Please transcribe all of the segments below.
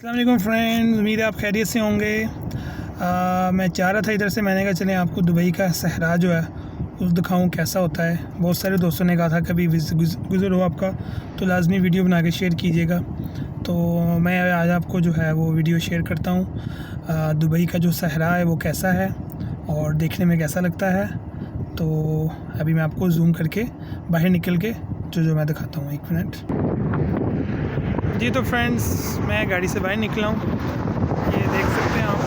अस्सलाम वालेकुम फ्रेंड्स, उम्मीद है आप खैरियत से होंगे। मैं चाह रहा था इधर से, मैंने कहा चलें आपको दुबई का सहरा जो है उस दिखाऊं कैसा होता है। बहुत सारे दोस्तों ने कहा था कभी गुज़र हो आपका तो लाजमी वीडियो बना के शेयर कीजिएगा। तो मैं आज आपको जो है वो वीडियो शेयर करता हूँ दुबई का जो सहरा है वो कैसा है और देखने में कैसा लगता है। तो अभी मैं आपको जूम करके बाहर निकल के जो मैं दिखाता हूँ। 1 मिनट जी। तो फ्रेंड्स, मैं गाड़ी से बाहर निकला हूँ। ये देख सकते हैं आप,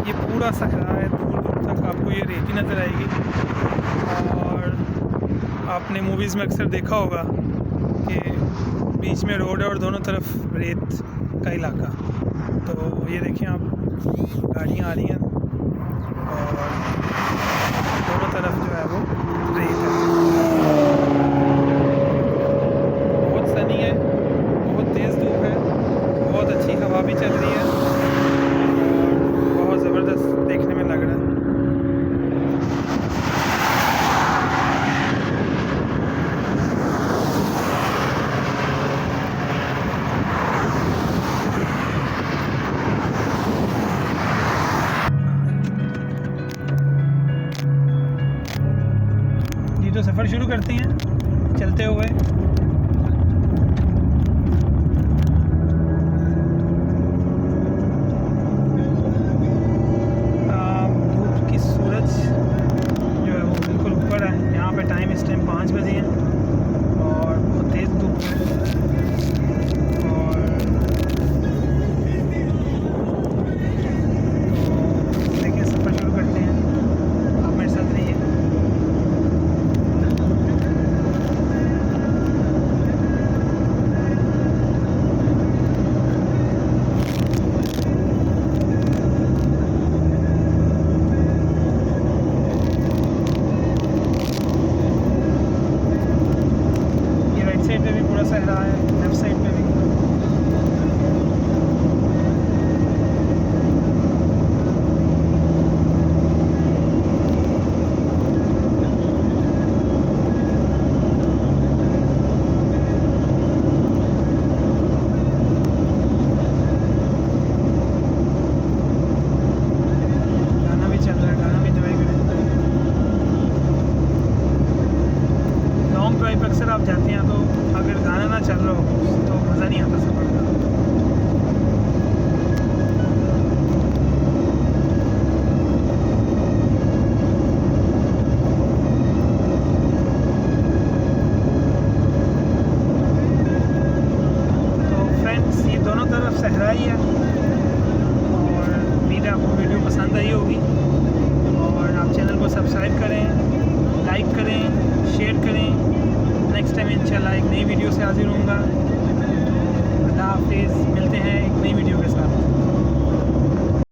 ये पूरा सहरा है, दूर दूर तक आपको ये रेत ही नज़र आएगी। और आपने मूवीज़ में अक्सर देखा होगा कि बीच में रोड है और दोनों तरफ रेत का इलाका। तो ये देखें आप, गाड़ियाँ आ रही हैं और दोनों तरफ जो है वो रेत है। बहुत सनी है, बहुत तेज़ धूप है, बहुत अच्छी हवा भी चल रही है और बहुत ज़बरदस्त देखने में लग रहा है। जी, तो सफ़र शुरू करते हैं चलते हुए। टाइम इस टाइम 5 बजे हैं और बहुत तेज़ धूप है। और देखिए, सफ़र शुरू करते हैं, आप मेरे साथ रहिए। साइड पे भी पूरा सहरा है, लेफ्ट साइड पे भी। गाना भी चल रहा है, गाना भी एंजॉय करें। लॉन्ग ड्राइव अक्सर आप जाते हैं तो अगर गाना ना चल रहा हो तो मज़ा नहीं आता सफ़र का। तो फ्रेंड्स, ये दोनों तरफ सहरा ही है और उम्मीद है आपको वीडियो पसंद आई होगी। और आप चैनल को सब्सक्राइब करें, लाइक करें, शेयर करें। नेक्स्ट टाइम इंशाल्लाह एक नई वीडियो से हाज़िर होऊंगा।